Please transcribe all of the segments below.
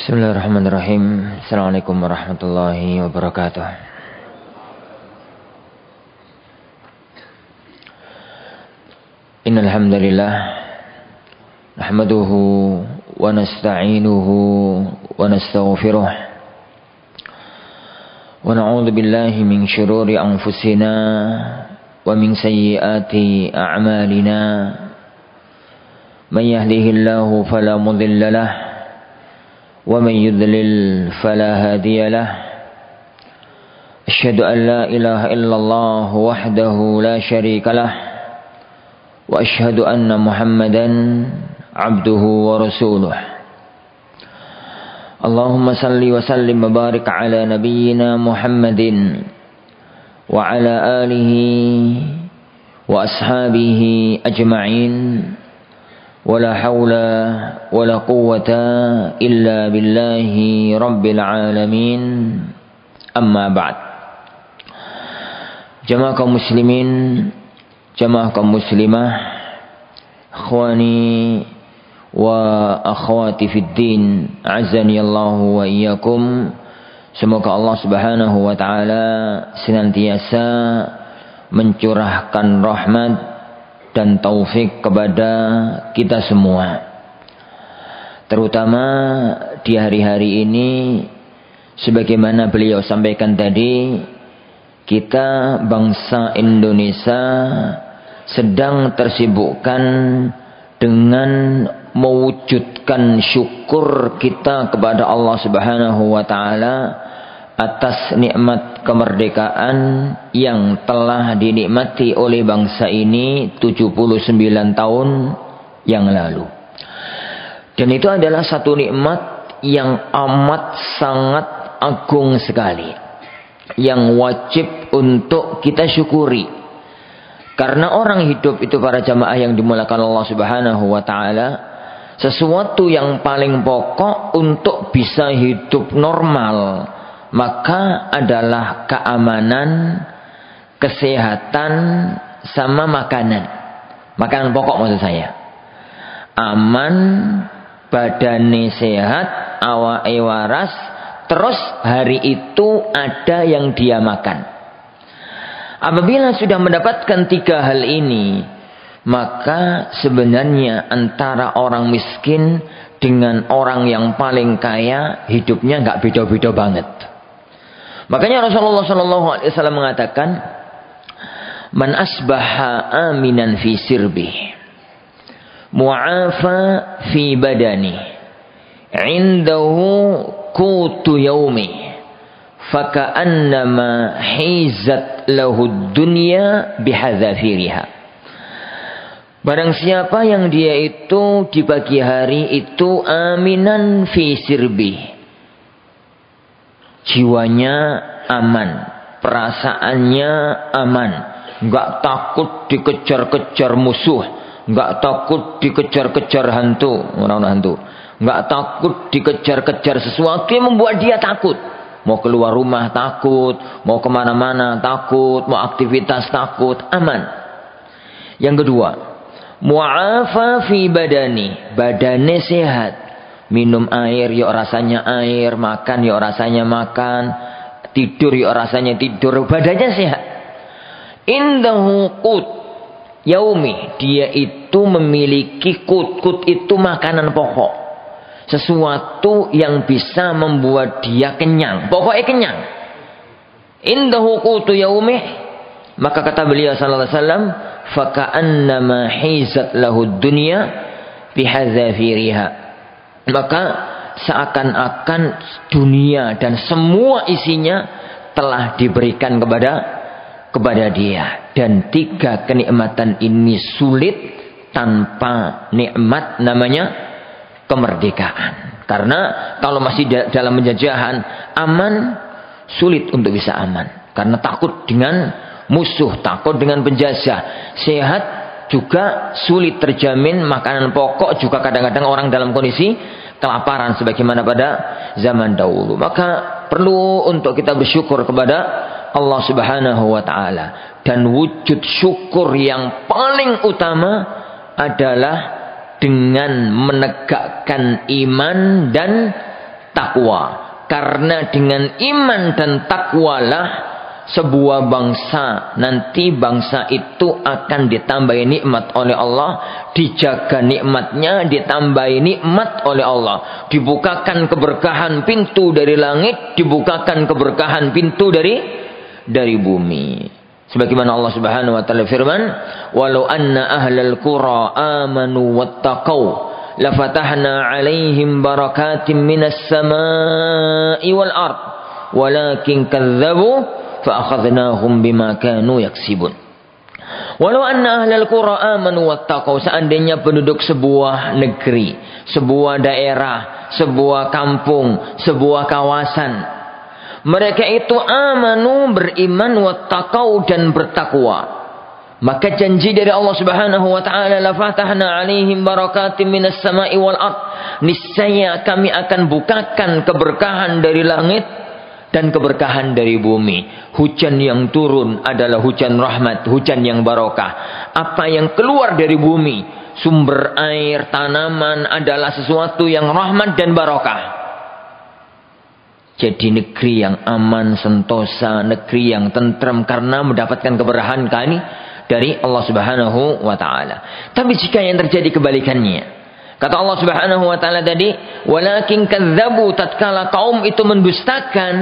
Bismillahirrahmanirrahim. Assalamualaikum warahmatullahi wabarakatuh. Innal hamdalillah nahmaduhu wa nasta'inuhu wa nastaghfiruh wa na'udzu billahi min shururi anfusina wa min sayyiati a'malina. Man yahdihillahu fala mudilla lahu ومن يضلل فلا هادي له. أشهد أن لا إله إلا الله وحده لا شريك له وأشهد أن محمدا عبده ورسوله. اللهم صل وسلم وبارك على نبينا محمد وعلى آله وأصحابه أجمعين. ولا حول ولا قوة إلا بالله رب العالمين. أما بعد. Jamaah kaum muslimin, jamaah kaum muslimah, ikhwani wa akhwati fid din, azani Allah wa iyyakum. Semoga Allah Subhanahu wa taala senantiasa mencurahkan rahmat dan taufik kepada kita semua, terutama di hari-hari ini. Sebagaimana beliau sampaikan tadi, kita bangsa Indonesia sedang tersibukkan dengan mewujudkan syukur kita kepada Allah Subhanahu wa taala atas nikmat kemerdekaan yang telah dinikmati oleh bangsa ini 79 tahun yang lalu. Dan itu adalah satu nikmat yang amat sangat agung sekali, yang wajib untuk kita syukuri. Karena orang hidup itu, para jamaah yang dimulakan Allah Subhanahu wa taala, sesuatu yang paling pokok untuk bisa hidup normal maka adalah keamanan, kesehatan, sama makanan. Makanan pokok maksud saya. Aman, badane sehat, awake waras, terus hari itu ada yang dia makan. Apabila sudah mendapatkan tiga hal ini, maka sebenarnya antara orang miskin dengan orang yang paling kaya hidupnya nggak beda-beda banget. Makanya Rasulullah SAW mengatakan, man asbaha aminan fi sirbih, mu'afa fi badani, indahu qutu yaumi, faka'annama hizat lahu dunya bihadzafiriha. Barang siapa yang dia itu di pagi hari itu aminan fi sirbih, jiwanya aman, perasaannya aman, nggak takut dikejar-kejar musuh, nggak takut dikejar-kejar hantu, orang-orang hantu, nggak takut dikejar-kejar sesuatu yang membuat dia takut. Mau keluar rumah takut, mau kemana-mana takut, mau aktivitas takut, aman. Yang kedua, mu'afa fi badani, badannya sehat. Minum air, yuk rasanya air. Makan, yuk rasanya makan. Tidur, yuk rasanya tidur. Badannya sehat. Indahu qut yaumi, dia itu memiliki qut. Qut itu makanan pokok. Sesuatu yang bisa membuat dia kenyang. Pokoknya kenyang. Indahu qutu yaumi, maka kata beliau sallallahu alaihi wasallam, faka'annama hizat lahu dunya bihadzafiriha. Maka seakan-akan dunia dan semua isinya telah diberikan kepada dia. Dan tiga kenikmatan ini sulit tanpa nikmat namanya kemerdekaan. Karena kalau masih dalam penjajahan, aman, sulit untuk bisa aman. Karena takut dengan musuh, takut dengan penjajah. Sehat juga sulit terjamin, makanan pokok juga kadang-kadang orang dalam kondisi kelaparan sebagaimana pada zaman dahulu. Maka perlu untuk kita bersyukur kepada Allah Subhanahu wa taala, dan wujud syukur yang paling utama adalah dengan menegakkan iman dan takwa. Karena dengan iman dan takwalah sebuah bangsa, nanti bangsa itu akan ditambahi nikmat oleh Allah, dijaga nikmatnya, ditambahi nikmat oleh Allah, dibukakan keberkahan pintu dari langit, dibukakan keberkahan pintu dari bumi. Sebagaimana Allah Subhanahu wa taala firman, "Walau anna ahlal qura amanu wattaqau lafatahna 'alaihim barakatim minas samaa'i wal ard walakin kadzdzabu fa akhadnahum bima kanu yaksibun." Walau anna ahlal qura amanu wattaqau, seandainya penduduk sebuah negeri, sebuah daerah, sebuah kampung, sebuah kawasan, mereka itu amanu, beriman, wattaqau, dan bertakwa, maka janji dari Allah Subhanahu wa taala, la fatahna 'alaihim barakatim minas sama'i wal ard, niscaya kami akan bukakan keberkahan dari langit dan keberkahan dari bumi. Hujan yang turun adalah hujan rahmat, hujan yang barokah. Apa yang keluar dari bumi, sumber air, tanaman, adalah sesuatu yang rahmat dan barokah. Jadi negeri yang aman, sentosa, negeri yang tentram karena mendapatkan keberkahan kami dari Allah Subhanahu wa taala. Tapi jika yang terjadi kebalikannya, kata Allah Subhanahu wa taala tadi, walakin kadzdzabu, tatkala kaum itu mendustakan,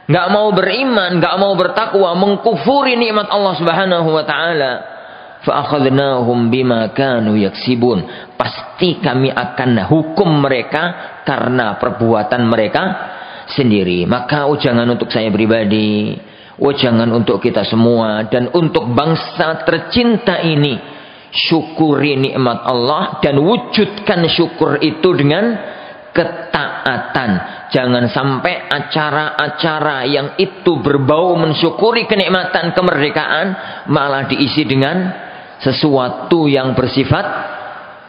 enggak mau beriman, enggak mau bertakwa, mengkufuri nikmat Allah Subhanahu wa taala, fa akhadnahum bima kanu yaksibun, pasti kami akan hukum mereka karena perbuatan mereka sendiri. Maka jangan untuk saya pribadi, jangan untuk kita semua, dan untuk bangsa tercinta ini, syukuri nikmat Allah dan wujudkan syukur itu dengan ketaatan. Jangan sampai acara-acara yang itu berbau mensyukuri kenikmatan kemerdekaan malah diisi dengan sesuatu yang bersifat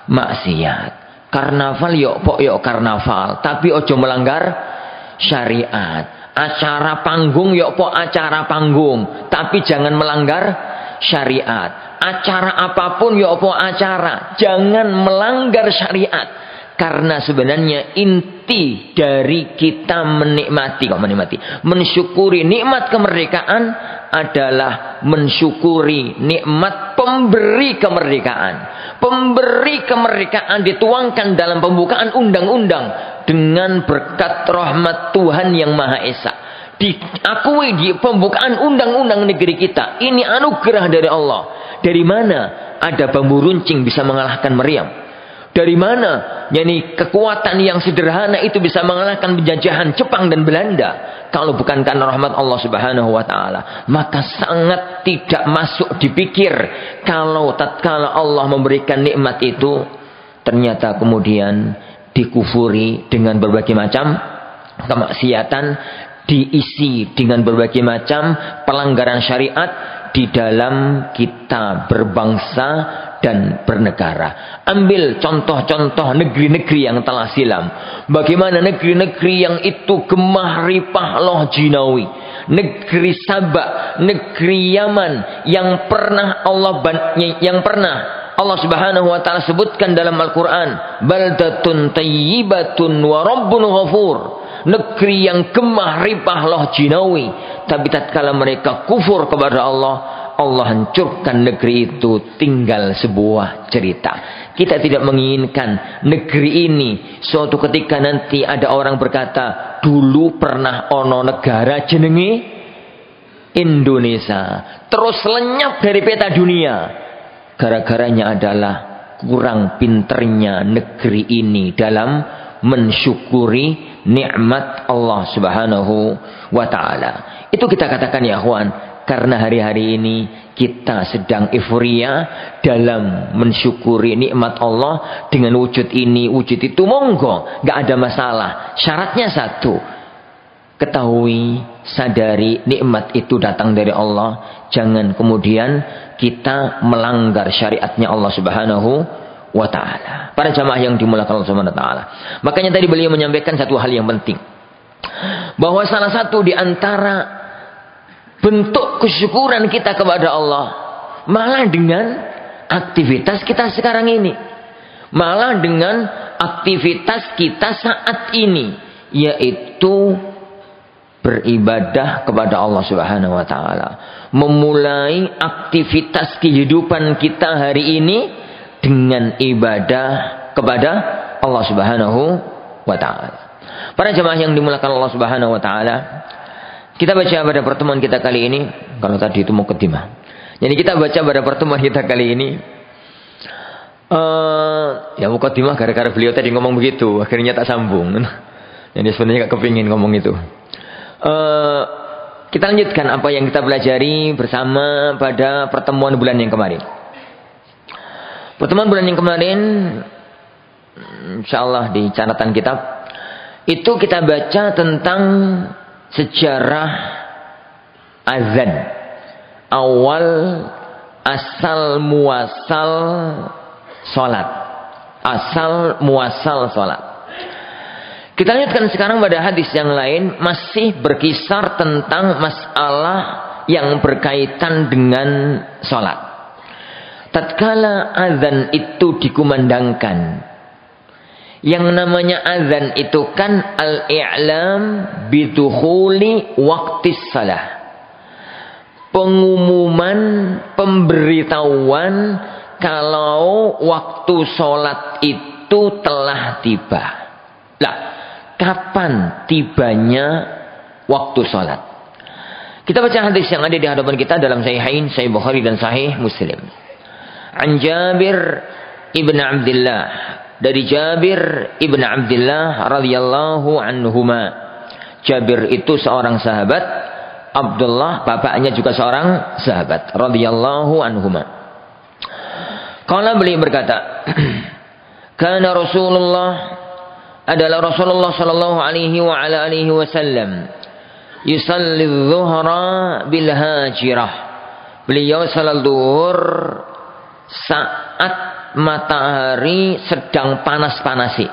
maksiat. Karnaval yuk karnaval, tapi ojo melanggar syariat. Acara panggung acara panggung, tapi jangan melanggar syariat. Acara apapun acara, jangan melanggar syariat. Karena sebenarnya inti dari kita mensyukuri nikmat kemerdekaan adalah mensyukuri nikmat pemberi kemerdekaan. Pemberi kemerdekaan dituangkan dalam pembukaan undang-undang dengan berkat rahmat Tuhan yang Maha Esa. Diakui di pembukaan undang-undang negeri kita. Ini anugerah dari Allah. Dari mana ada bambu runcing bisa mengalahkan Maryam? Dari mana kekuatan yang sederhana itu bisa mengalahkan penjajahan Jepang dan Belanda? Kalau bukan karena rahmat Allah Subhanahu wa taala, maka sangat tidak masuk dipikir kalau tatkala Allah memberikan nikmat itu ternyata kemudian dikufuri dengan berbagai macam kemaksiatan, diisi dengan berbagai macam pelanggaran syariat di dalam kita berbangsa dan bernegara. Ambil contoh-contoh negeri-negeri yang telah silam. Bagaimana negeri-negeri yang itu gemah ripah loh jinawi. Negeri Sabak, negeri Yaman yang pernah Allah Subhanahu wa taala sebutkan dalam Al-Qur'an, baldatun tayyibatun wa rabbun ghafur. Negeri yang gemah ripah loh jinawi, tapi tatkala mereka kufur kepada Allah, Allah hancurkan negeri itu, tinggal sebuah cerita. Kita tidak menginginkan negeri ini suatu ketika nanti ada orang berkata, dulu pernah ono negara jenenge Indonesia, terus lenyap dari peta dunia. Gara-garanya adalah kurang pinternya negeri ini dalam mensyukuri nikmat Allah Subhanahu wa taala. Itu kita katakan ya akhwan, karena hari-hari ini kita sedang euforia dalam mensyukuri nikmat Allah dengan wujud ini, wujud itu, monggo, gak ada masalah. Syaratnya satu, ketahui, sadari nikmat itu datang dari Allah. Jangan kemudian kita melanggar syariatnya Allah Subhanahu wa ta'ala. Para jamaah yang dimuliakan Allah Subhanahu wa ta'ala, makanya tadi beliau menyampaikan satu hal yang penting, bahwa salah satu di antara bentuk kesyukuran kita kepada Allah malah dengan aktivitas kita sekarang ini, malah dengan aktivitas kita saat ini, yaitu beribadah kepada Allah Subhanahu wa taala. Memulai aktivitas kehidupan kita hari ini dengan ibadah kepada Allah Subhanahu wa taala. Para jemaah yang dimuliakan Allah Subhanahu wa taala, kita baca pada pertemuan kita kali ini, kalau tadi itu muqaddimah. Jadi kita baca pada pertemuan kita kali ini ya muqaddimah gara-gara beliau tadi ngomong begitu, akhirnya tak sambung. Jadi sebenarnya gak kepingin ngomong itu. Kita lanjutkan apa yang kita pelajari bersama pada pertemuan bulan yang kemarin. Pertemuan bulan yang kemarin, insyaallah di catatan kitab, itu kita baca tentang sejarah azan. Awal asal muasal salat. Asal muasal salat. Kita lanjutkan sekarang pada hadis yang lain, masih berkisar tentang masalah yang berkaitan dengan salat. Tatkala azan itu dikumandangkan, yang namanya azan itu kan al-i'lam bidukhuli waqtis salah. Pengumuman, pemberitahuan kalau waktu sholat itu telah tiba. Lah, kapan tibanya waktu sholat? Kita baca hadis yang ada di hadapan kita dalam Sahihain, Sahih Bukhari dan Sahih Muslim. An Jabir ibn Abdullah, dari Jabir ibn Abdullah radhiyallahu anhuma. Jabir itu seorang sahabat, Abdullah bapaknya juga seorang sahabat radhiyallahu anhuma. Qala, beliau berkata, kana Rasulullah, adalah Rasulullah sallallahu alaihi wa ala alihi wasallam, yusalli adh-dhuhra bil hajirah. Beliau salat zuhur saat matahari sedang panas-panasi.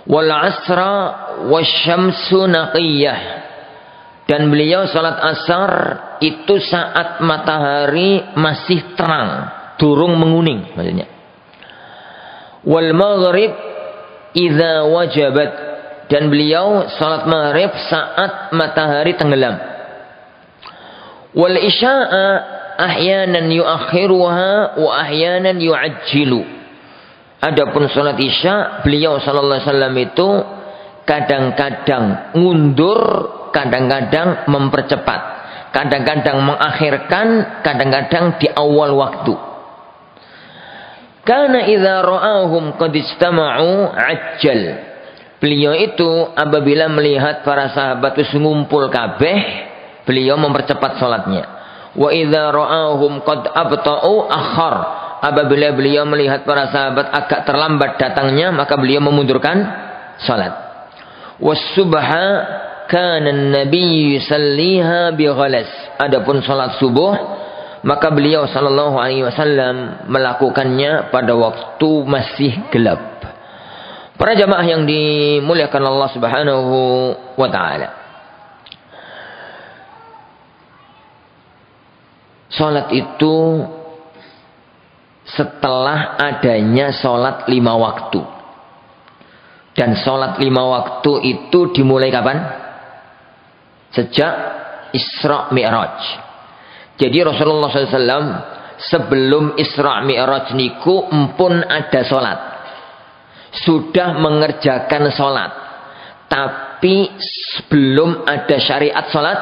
Wal asra wasyamsu naqiyah. Dan beliau salat asar itu saat matahari masih terang, durung menguning maksudnya. Wal maghrib idza wajabat. Dan beliau salat maghrib saat matahari tenggelam. Wal isya'a ahyanan yuakhiruha wa ahyanan yu'ajjilu. Adapun salat isya, beliau sallallahu alaihi wasallam itu kadang-kadang ngundur, kadang-kadang mempercepat, kadang-kadang mengakhirkan, kadang-kadang di awal waktu. Karena idza ra'ahum qad istama'u ajjal. Beliau itu apabila melihat para sahabat itu ngumpul kabeh, beliau mempercepat salatnya. Wa idza ra'ahum qad abta'u akhar. Apabila beliau melihat para sahabat agak terlambat datangnya, maka beliau memundurkan salat. Was subha kana an-nabiy yusalliha bi ghalas. Adapun salat subuh, maka beliau sallallahu alaihi wasallam melakukannya pada waktu masih gelap. Para jamaah yang dimuliakan Allah Subhanahu wa taala. Salat itu setelah adanya salat 5 waktu. Dan salat 5 waktu itu dimulai kapan? Sejak Isra Mi'raj. Jadi Rasulullah SAW sebelum Isra Mi'raj niku empun ada salat. Sudah mengerjakan salat. Tapi belum ada syariat salat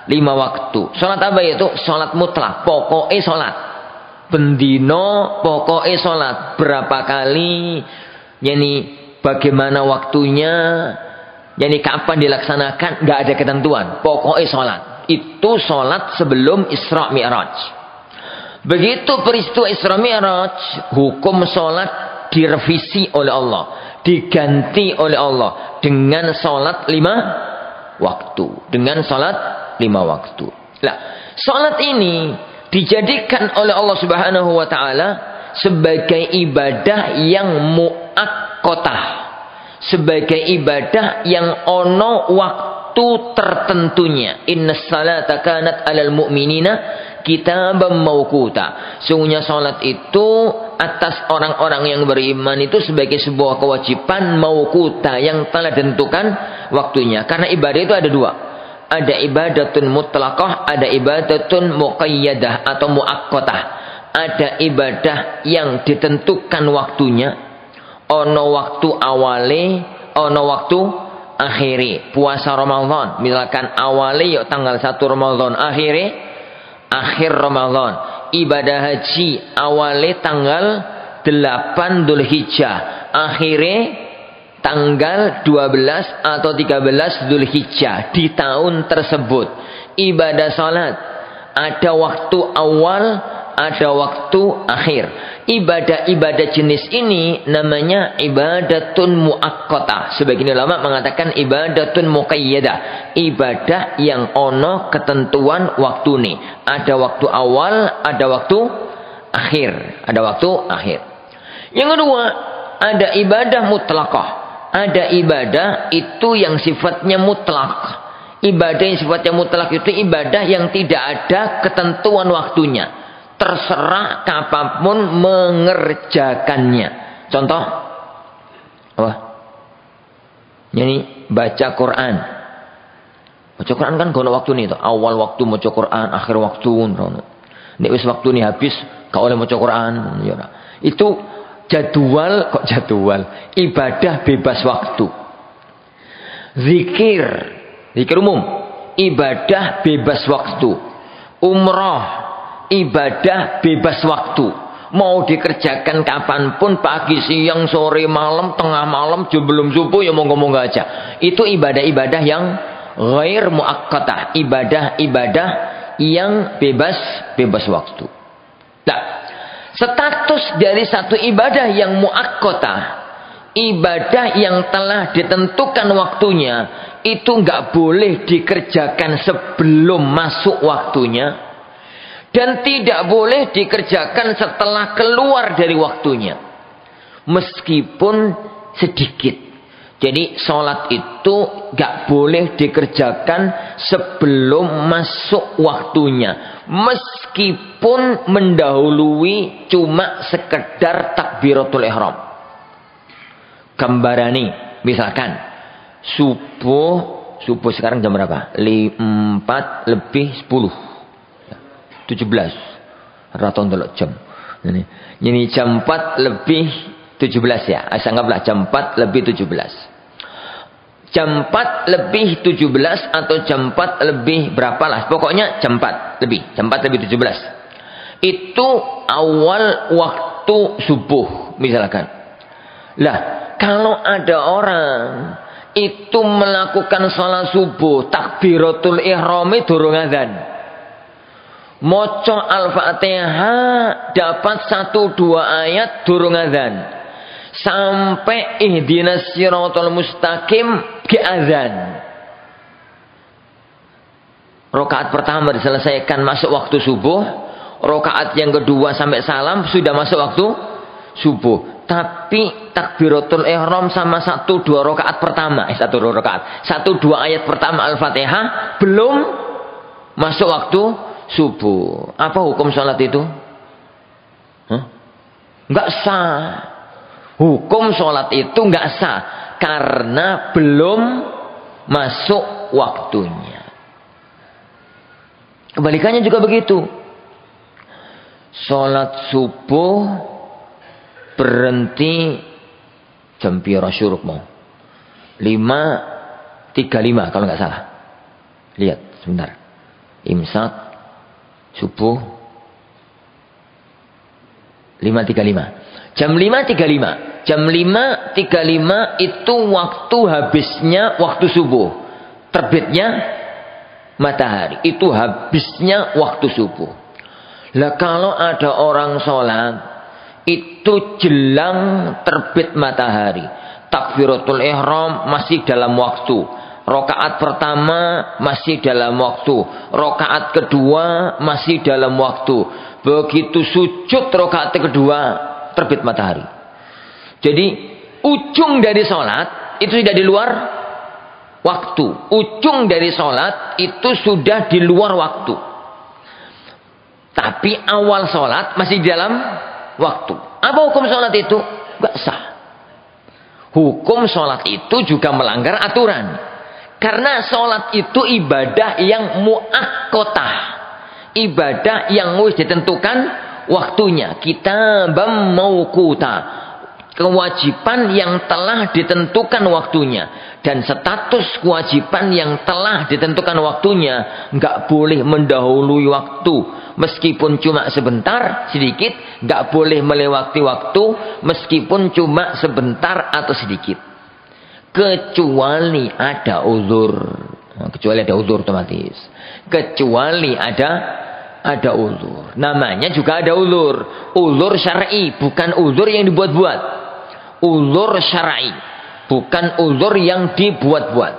5 waktu. Salat apa itu? Salat mutlak. Pokoknya salat. Bendino pokoknya salat. Berapa kali? Yani bagaimana waktunya? Yani kapan dilaksanakan? Gak ada ketentuan. Pokoknya salat. Itu salat sebelum Isra Mi'raj. Begitu peristiwa Isra Mi'raj, hukum salat direvisi oleh Allah, diganti oleh Allah dengan salat 5 waktu. Dengan salat 5 waktu. Nah, salat ini dijadikan oleh Allah Subhanahu wa taala sebagai ibadah yang muakkotah, sebagai ibadah yang ono waktu tertentunya. Innas salata kanat alal mu'minina kitaban mawquta. Sungguhnya salat itu atas orang-orang yang beriman itu sebagai sebuah kewajiban mawquta yang telah ditentukan waktunya. Karena ibadah itu ada dua. Ada ibadatun mutlaqah, ada ibadatun muqayyadah atau muaqqatah. Ada ibadah yang ditentukan waktunya. Ono waktu awale, ono waktu akhiri. Puasa Ramadan, misalkan awale yuk tanggal 1 Ramadan, akhir Ramadan. Ibadah haji awale tanggal 8 Dzulhijjah, akhire tanggal 12 atau 13 Dzulhijjah di tahun tersebut. Ibadah salat ada waktu awal, ada waktu akhir. Ibadah-ibadah jenis ini namanya ibadatun muaqqatah. Sebagian ulama mengatakan ibadatun muqayyadah. Ibadah yang ono ketentuan waktu nih. Ada waktu awal, ada waktu akhir. Ada waktu akhir. Yang kedua, ada ibadah mutlaqah. Ada ibadah itu yang sifatnya mutlak. Ibadah yang sifatnya mutlak itu ibadah yang tidak ada ketentuan waktunya. Terserah kapanpun mengerjakannya. Contoh apa? Ini baca Quran. Baca Quran kan gono waktu nih, awal waktu maca Quran, akhir waktu. Nek wis waktu nih habis, gak oleh maca Quran. Itu jadwal, kok jadwal? Ibadah bebas waktu. Zikir umum, ibadah bebas waktu. Umrah, ibadah bebas waktu. Mau dikerjakan kapanpun, pagi, siang, sore, malam, tengah malam, sebelum subuh, ya monggo-monggo aja. Itu ibadah-ibadah yang ghair muaqqatah, ibadah-ibadah yang bebas waktu. Nah, status dari satu ibadah yang muaqqatah, ibadah yang telah ditentukan waktunya, itu nggak boleh dikerjakan sebelum masuk waktunya. Dan tidak boleh dikerjakan setelah keluar dari waktunya. Meskipun sedikit. Jadi sholat itu gak boleh dikerjakan sebelum masuk waktunya. Meskipun mendahului cuma sekedar takbiratul ihram. Gambarani, misalkan subuh sekarang jam berapa? 4 lebih 10. 17 raton delok jam. Ini jam 4 lebih 17 ya. Anggaplah jam 4 lebih 17. Jam 4 lebih 17 atau jam 4 lebih berapa lah. Pokoknya jam 4 lebih. Jam 4 lebih 17. Itu awal waktu subuh misalkan. Lah, kalau ada orang itu melakukan salat subuh, takbiratul ihrami durung adzan. Moco Al-Fatihah dapat 1-2 ayat durung adzan. Sampai ihdinas siratal mustaqim ke adzan. Rakaat pertama diselesaikan masuk waktu subuh, rakaat yang kedua sampai salam sudah masuk waktu subuh. Tapi takbiratul ihram sama 1-2 rakaat pertama, 1-2 ayat pertama Al-Fatihah belum masuk waktu subuh. Apa hukum sholat itu? Nggak sah. Hukum sholat itu nggak sah karena belum masuk waktunya. Kebalikannya juga begitu. Sholat subuh berhenti jam pira syuruk mau? 5.35 kalau nggak salah. Lihat sebentar. Imsak subuh 5.35. Jam 5.35. Jam 5.35 itu waktu habisnya waktu subuh. Terbitnya matahari. Itu habisnya waktu subuh. Lah kalau ada orang sholat itu jelang terbit matahari. Takbiratul ihram masih dalam waktu. Rakaat pertama masih dalam waktu. Rakaat kedua masih dalam waktu. Begitu sujud rakaat kedua terbit matahari. Jadi ujung dari sholat itu tidak di luar waktu. Ujung dari sholat itu sudah di luar waktu. Tapi awal sholat masih di dalam waktu. Apa hukum sholat itu? Gak sah. Hukum sholat itu juga melanggar aturan. Karena sholat itu ibadah yang muakkotah. Ibadah yang wis ditentukan waktunya. Kitabam mauquta. Kewajiban yang telah ditentukan waktunya. Dan status kewajiban yang telah ditentukan waktunya nggak boleh mendahului waktu, meskipun cuma sebentar, sedikit. Nggak boleh melewati waktu, meskipun cuma sebentar atau sedikit, kecuali ada uzur. Kecuali ada uzur otomatis. Kecuali ada uzur. Namanya juga ada uzur. Uzur syar'i, bukan uzur yang dibuat-buat. Uzur syar'i, bukan uzur yang dibuat-buat.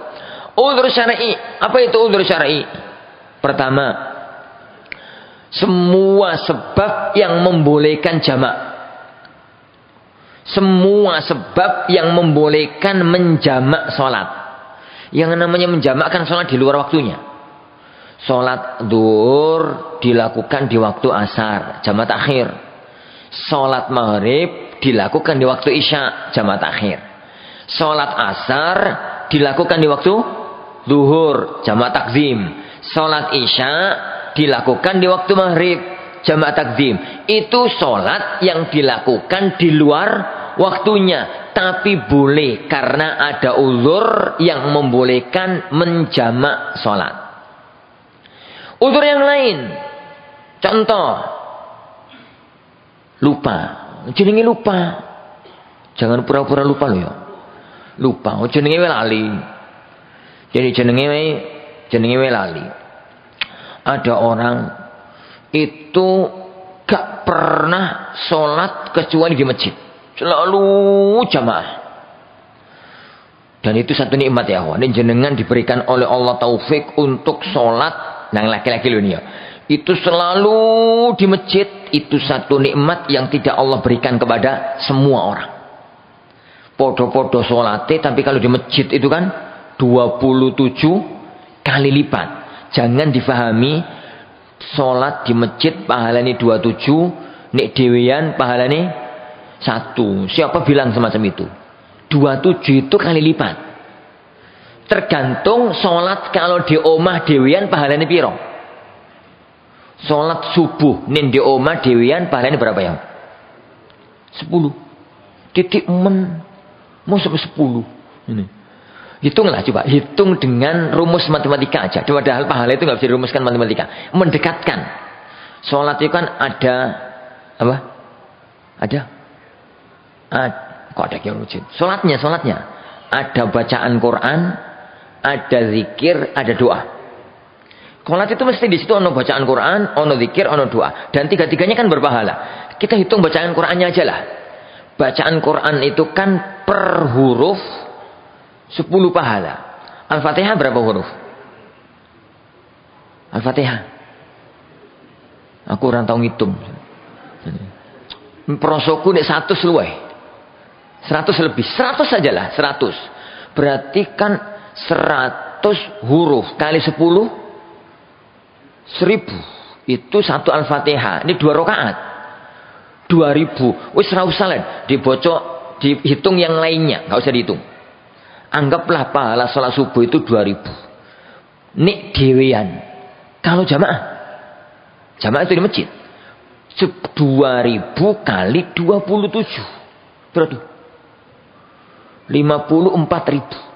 Uzur syar'i, apa itu uzur syar'i? Pertama, semua sebab yang membolehkan jamak. Semua sebab yang membolehkan menjamak sholat. Yang namanya menjamakkan sholat di luar waktunya. Sholat zuhur dilakukan di waktu asar, jamak takhir. Sholat maghrib dilakukan di waktu isya, jamak takhir. Sholat asar dilakukan di waktu zuhur, jamak takzim. Sholat isya dilakukan di waktu maghrib, jamak takzim. Itu sholat yang dilakukan di luar waktunya, tapi boleh karena ada uzur yang membolehkan menjamak sholat. Uzur yang lain, contoh lupa. Jenenge lupa. Jangan pura-pura lupa loh ya. Lupa. Jenenge lali. Jadi jenenge lali. Ada orang itu gak pernah sholat kecuali di masjid. Selalu jamaah. Dan itu satu nikmat ya. Ini jenengan diberikan oleh Allah taufik untuk sholat. Nah laki-laki loh ini ya. Itu selalu di masjid. Itu satu nikmat yang tidak Allah berikan kepada semua orang. Podo-podo sholatnya, tapi kalau di masjid itu kan 27 kali lipat. Jangan difahami sholat di masjid pahalanya 27, nek dewean pahalanya 1. Siapa bilang semacam itu? 27 itu kali lipat. Tergantung sholat kalau di omah dewean pahalanya piro. Sholat subuh nin di omah dewian pahalanya berapa ya? 10. Titik mau sampai 10. Ini. Hitunglah coba, hitung dengan rumus matematika aja. Padahal pahala itu nggak bisa dirumuskan matematika. Mendekatkan. Sholat itu kan ada apa? Kok ada yang lucu? Sholatnya. Ada bacaan Quran, ada zikir, ada doa. Sholat itu mesti di situ ono bacaan Quran, ono zikir, ono doa, dan tiga-tiganya kan berpahala. Kita hitung bacaan Qurannya aja lah. Bacaan Quran itu kan per huruf 10 pahala. Al-Fatihah berapa huruf? Al-Fatihah. Aku orang tahu ngitung. Prosoku nek 100 luweh. 100 lebih, 100 saja lah, 100. Berarti kan 100 huruf kali 10 1000 itu satu Al-Fatihah. Ini 2 rakaat. 2000. Wis ra usah lah dibocok, dihitung yang lainnya, enggak usah dihitung. Anggaplah pahala salat subuh itu 2000. Nik dewean. Kalau jamaah itu di masjid. 2000 kali 27. Berapa? 54.000.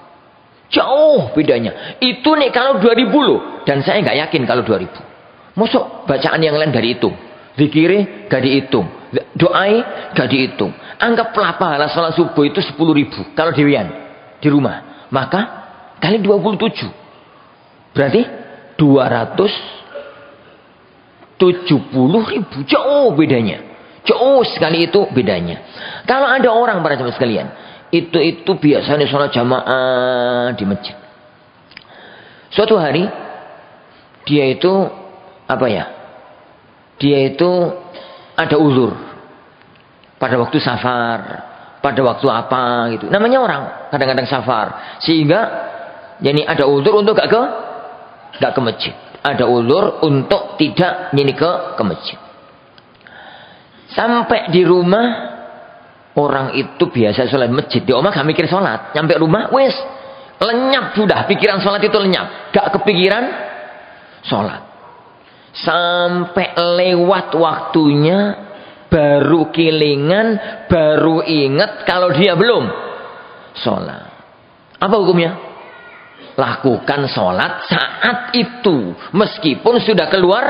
Jauh bedanya. Itu nih kalau 2000 loh. Dan saya nggak yakin kalau 2000. Masuk bacaan yang lain gak dihitung. Zikirnya gak dihitung. Doai gak dihitung. Anggaplah pahala salat subuh itu 10.000. Kalau dewian di rumah. Maka kali 27. Berarti 270.000. Jauh bedanya. Jauh sekali itu bedanya. Kalau ada orang para jemaah sekalian. Itu biasanya sholat jamaah di masjid. Suatu hari dia itu dia itu ada uzur pada waktu safar, pada waktu apa gitu. Namanya orang kadang-kadang safar, sehingga jadi ada uzur untuk gak ke masjid. ada uzur untuk tidak nyini ke masjid. Sampai di rumah, orang itu biasa sholat masjid. Di rumah gak mikir sholat. Nyampe rumah, wes lenyap sudah. Pikiran sholat itu lenyap. Gak kepikiran sholat. Sampai lewat waktunya, baru kilingan, baru ingat kalau dia belum sholat. Apa hukumnya? Lakukan sholat saat itu, meskipun sudah keluar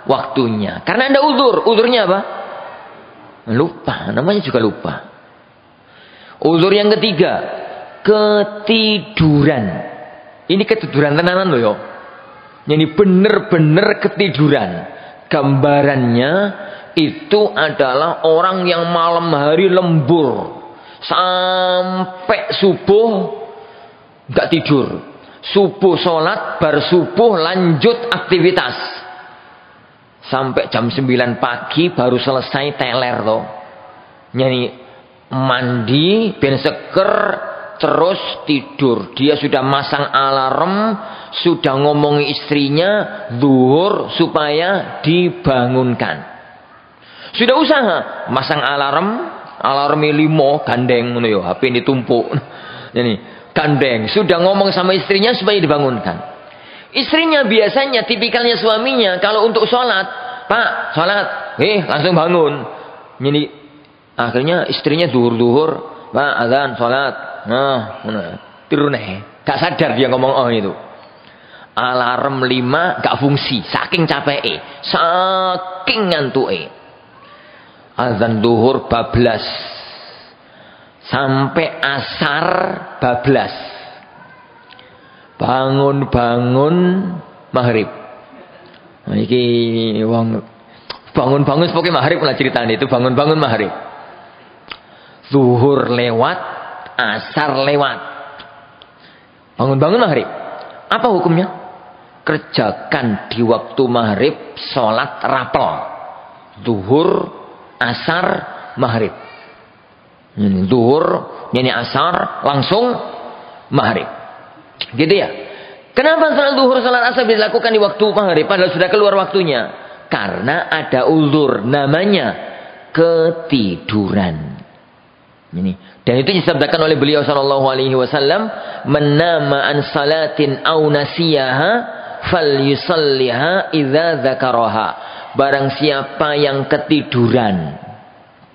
waktunya. Karena ada uzur. Uzurnya apa? Lupa, namanya juga lupa. Uzur yang ketiga, ketiduran. Ini ketiduran tenanan loh yo. Ini bener-bener ketiduran. Gambarannya itu adalah orang yang malam hari lembur sampai subuh nggak tidur. Subuh sholat, bar subuh lanjut aktivitas. Sampai jam 9 pagi baru selesai teler loh. Nyanyi mandi, ben seger, terus tidur. Dia sudah masang alarm, sudah ngomongi istrinya zuhur supaya dibangunkan. Sudah usaha masang alarm 5 gandeng ngono yo, HP ini tumpuk. Jadi gandeng, sudah ngomong sama istrinya supaya dibangunkan. Istrinya biasanya tipikalnya suaminya kalau untuk sholat, Pak sholat, langsung bangun. Jadi akhirnya istrinya duhur, Pak azan sholat, tidur nih, gak sadar dia ngomong itu. Alarm 5 gak fungsi, saking capek, saking ngantuk. Azan duhur bablas, sampai asar bablas. Bangun-bangun maghrib. Nah, iki wong bangun-bangun sebagai maghrib lah ceritanya itu, bangun-bangun maghrib. Zuhur lewat, asar lewat. Bangun-bangun maghrib. Apa hukumnya? Kerjakan di waktu maghrib sholat rapel. Zuhur, asar, maghrib. Zuhur, ini asar, langsung maghrib. Gitu ya. Kenapa salat zuhur, salat asar bisa dilakukan di waktu maghrib padahal sudah keluar waktunya? Karena ada uzur, namanya ketiduran. Ini. Dan itu disabdakan oleh beliau sallallahu alaihi wasallam, "Man nama an salatin aw nasiyaha falyusalliha idza dzakaraha." Barang siapa yang ketiduran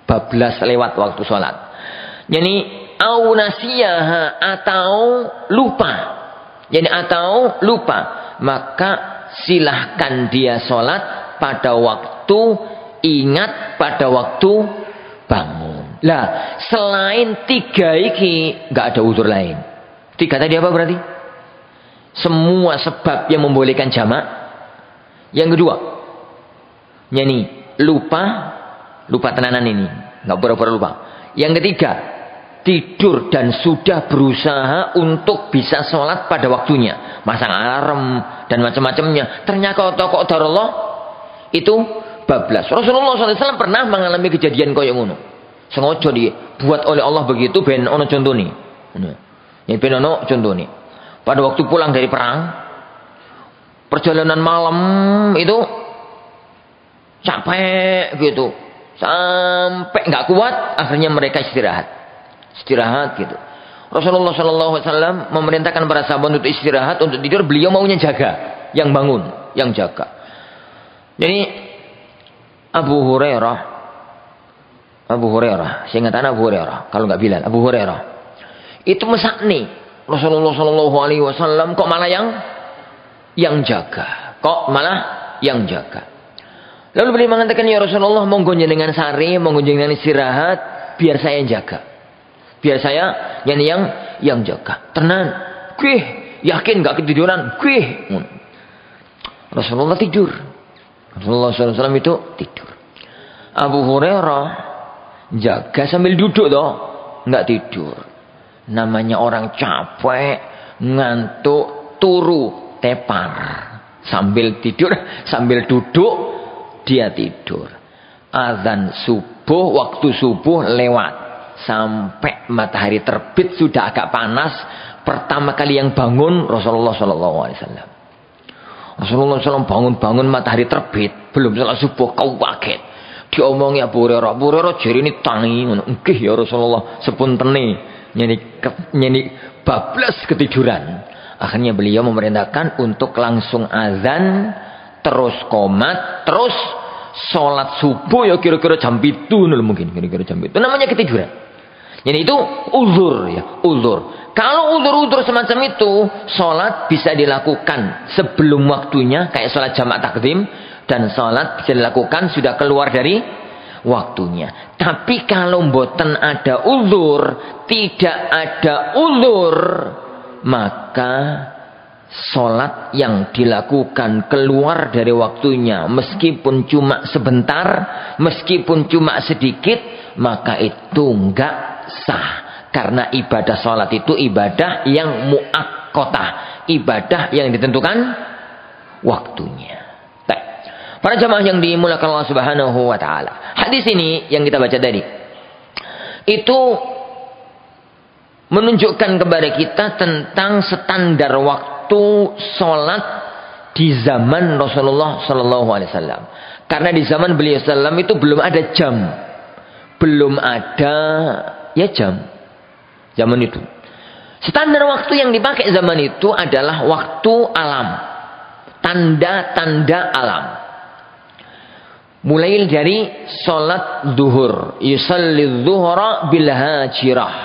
bablas lewat waktu salat. Yani au nasiyaha atau lupa. Yani atau lupa, maka silahkan dia sholat pada waktu ingat, pada waktu bangun. Lah, selain 3 iki nggak ada uzur lain. 3 tadi apa berarti? Semua sebab yang membolehkan jamak. Yang kedua, yani lupa tenanan ini, nggak pura-pura lupa. Yang ketiga, tidur dan sudah berusaha untuk bisa sholat pada waktunya, masang alarm dan macam-macamnya, ternyata kok darullah itu bablas. Rasulullah SAW pernah mengalami kejadian koyo ngono, sengaja dibuat oleh Allah begitu ben ono contohnya. Yang ben ono contohnya pada waktu pulang dari perang, perjalanan malam itu capek gitu sampai nggak kuat, akhirnya mereka istirahat gitu. Rasulullah SAW memerintahkan para sahabat untuk istirahat, untuk tidur. Beliau maunya jaga, yang bangun, yang jaga. Jadi Abu Hurairah, saya ingatkan Abu Hurairah, kalau nggak Bilal, Abu Hurairah itu mesakni Rasulullah SAW kok malah yang jaga, Lalu beliau mengatakan, ya Rasulullah, monggo jenengan sari, monggo jenengan istirahat, biar saya jaga. Biar saya yang jaga. Tenan. Kuih, yakin gak ketiduran? Kuih. Rasulullah tidur. Rasulullah SAW itu tidur. Abu Hurairah jaga sambil duduk toh, nggak tidur. Namanya orang capek, ngantuk, turu, tepar. Sambil tidur, sambil duduk, dia tidur. Azan subuh, waktu subuh lewat. Sampai matahari terbit sudah agak panas. Pertama kali yang bangun Rasulullah SAW. Rasulullah SAW bangun-bangun matahari terbit, belum salat subuh kau kaget. Diomongi Abu Hurairah jari ini tangi ngono. Nggih ya Rasulullah sepuntene nyeni bablas ketiduran. Akhirnya beliau memerintahkan untuk langsung azan, terus qomat, terus sholat subuh ya kira-kira jam 7 mungkin kira-kira jam 7. Namanya ketiduran. Jadi itu uzur ya, uzur. Kalau uzur-uzur semacam itu, sholat bisa dilakukan sebelum waktunya, kayak sholat jamak takdim, dan sholat bisa dilakukan sudah keluar dari waktunya. Tapi kalau mboten ada uzur, tidak ada uzur, maka sholat yang dilakukan keluar dari waktunya, meskipun cuma sebentar, meskipun cuma sedikit, maka itu enggak sah. Karena ibadah sholat itu ibadah yang muakkotah, ibadah yang ditentukan waktunya. Para jamaah yang dimuliakan Allah Subhanahu wa taala. Hadis ini yang kita baca tadi itu menunjukkan kepada kita tentang standar waktu sholat di zaman Rasulullah sallallahu alaihi wasallam. Karena di zaman beliau sallam itu belum ada jam. Belum ada ya jam. Zaman itu. Standar waktu yang dipakai zaman itu adalah waktu alam. Tanda-tanda alam. Mulai dari sholat zuhur. Yusalli zuhra bil hajirah.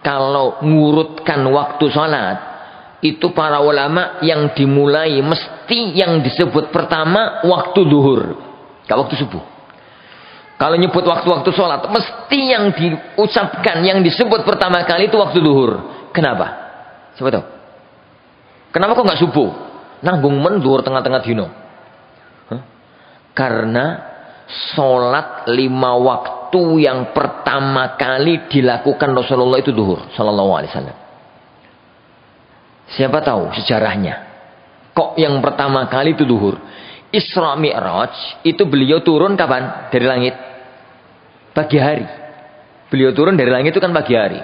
Kalau ngurutkan waktu sholat, itu para ulama yang dimulai mesti yang disebut pertama waktu zuhur. Gak waktu subuh. Kalau nyebut waktu-waktu sholat, mesti yang diucapkan, yang disebut pertama kali itu waktu zuhur. Kenapa? Siapa tahu? Kenapa kok gak subuh? Nanggung men zuhur tengah-tengah dino. Karena sholat 5 waktu yang pertama kali dilakukan Rasulullah itu zuhur sallallahu alaihi wasallam. Siapa tahu sejarahnya? Kok yang pertama kali itu zuhur? Isra Mi'raj itu beliau turun kapan? Dari langit. Pagi hari. Beliau turun dari langit itu kan pagi hari.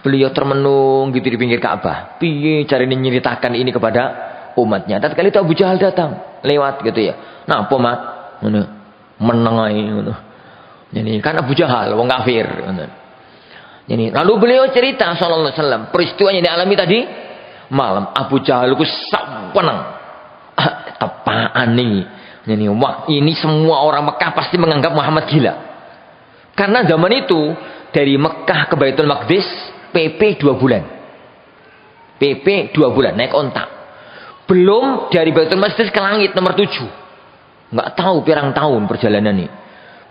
Beliau termenung gitu di pinggir Ka'bah. Piye cari nyeritakan ini kepada umatnya. Tatkala itu Abu Jahal datang lewat gitu ya. Nah, pomat ngono. Menengai ngono. Jadi kan Abu Jahal wong kafir ngono. Jadi lalu beliau cerita sallallahu alaihi wasallam peristiwa yang dialami tadi malam. Abu Jahal ku saweneng. Tepaan nih. Jadi wah, ini semua orang Mekah pasti menganggap Muhammad gila. Karena zaman itu dari Mekah ke Baitul Maqdis PP 2 bulan. PP 2 bulan naik onta. Belum dari Baitul Maqdis ke langit nomor 7. Nggak tahu pirang tahun perjalanan ini.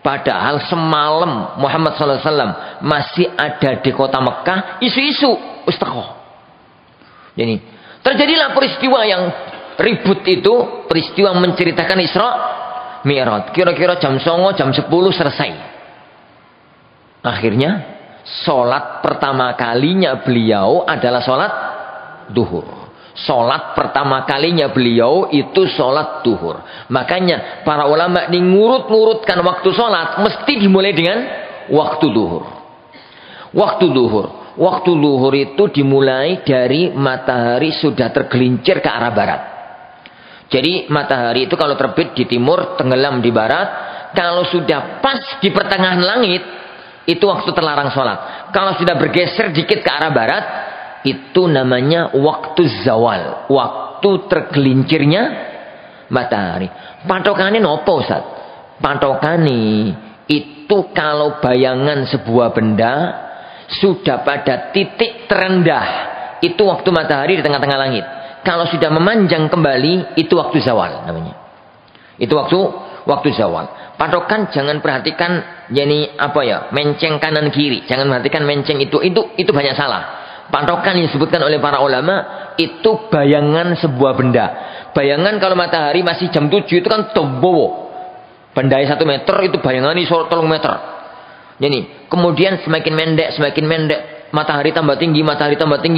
Padahal semalam Muhammad SAW masih ada di kota Mekah, isu-isu ustaqoh. Jadi terjadilah peristiwa yang ribut itu, peristiwa menceritakan Isra Mi'raj. Kira-kira jam 9, jam 10 selesai. Akhirnya sholat pertama kalinya beliau adalah sholat duhur. Sholat pertama kalinya beliau itu sholat duhur. Makanya para ulama ngurut-ngurutkan waktu sholat mesti dimulai dengan waktu duhur. Waktu duhur. Waktu duhur itu dimulai dari matahari sudah tergelincir ke arah barat. Jadi matahari itu kalau terbit di timur, tenggelam di barat. Kalau sudah pas di pertengahan langit, itu waktu terlarang sholat. Kalau sudah bergeser dikit ke arah barat, itu namanya waktu zawal, waktu tergelincirnya matahari. Patokannya nopo Ustaz? Patokane itu kalau bayangan sebuah benda sudah pada titik terendah, itu waktu matahari di tengah-tengah langit. Kalau sudah memanjang kembali, itu waktu zawal namanya. Itu waktu zawal. Patokan jangan perhatikan menceng kanan kiri. Jangan perhatikan menceng itu banyak salah. Patokan yang disebutkan oleh para ulama itu bayangan sebuah benda. Bayangan kalau matahari masih jam 7 itu kan tombowo. Benda 1 meter itu bayangan ini 3 meter. Jadi kemudian semakin mendek matahari tambah tinggi,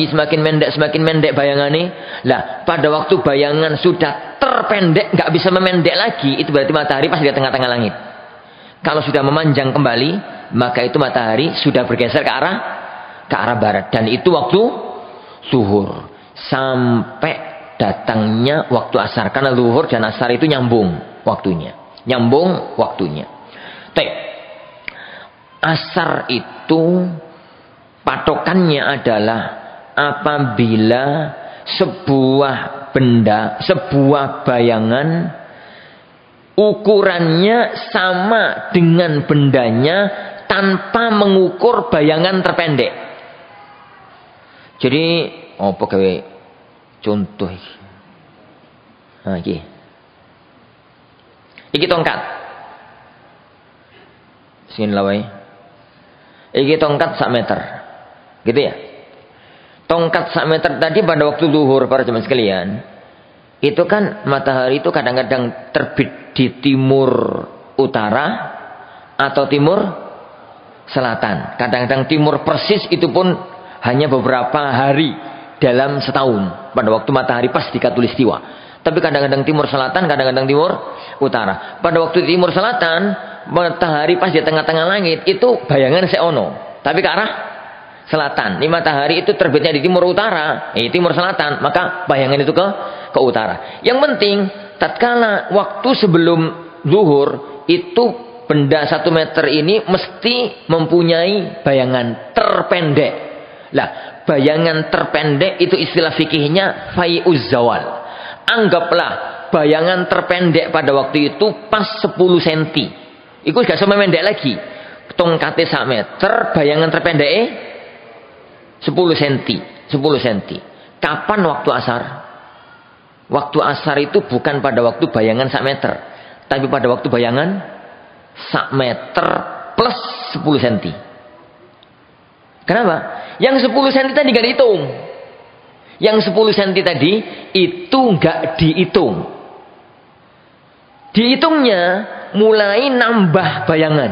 semakin mendek bayangannya. Lah pada waktu bayangan sudah terpendek, nggak bisa memendek lagi, itu berarti matahari pasti di tengah-tengah langit. Kalau sudah memanjang kembali, maka itu matahari sudah bergeser ke arah barat, dan itu waktu zuhur sampai datangnya waktu asar. Karena zuhur dan asar itu nyambung waktunya. Nyambung waktunya. Asar itu patokannya adalah apabila sebuah benda, sebuah bayangan ukurannya sama dengan bendanya tanpa mengukur bayangan terpendek. Jadi apa gawe contoh iki? Nah iki. Iki tongkat. Sing lawai. Iki tongkat 1 meter. Gitu ya. Tongkat 1 meter tadi pada waktu zuhur para jemaah sekalian. Itu kan matahari itu kadang-kadang terbit di timur utara atau timur selatan. Kadang-kadang timur persis itu pun hanya beberapa hari dalam setahun. Pada waktu matahari pas di khatulistiwa. Tapi kadang-kadang timur selatan, kadang-kadang timur utara. Pada waktu timur selatan, matahari pas di tengah-tengah langit itu bayangan seono. Tapi ke arah selatan. Ini matahari itu terbitnya di timur utara, timur selatan, maka bayangan itu ke utara. Yang penting, tatkala waktu sebelum zuhur itu benda 1 meter ini mesti mempunyai bayangan terpendek. Lah, bayangan terpendek itu istilah fikihnya fai'uz zawal. Anggaplah bayangan terpendek pada waktu itu pas 10 cm. Itu gak sama mendek lagi. Tongkatnya 1 meter, bayangan terpendek 10 cm. 10 cm. Kapan waktu asar? Waktu asar itu bukan pada waktu bayangan 1 meter. Tapi pada waktu bayangan 1 meter plus 10 cm. Kenapa? Yang 10 cm tadi gak dihitung. Yang 10 cm tadi itu gak dihitung. Dihitungnya mulai nambah bayangan.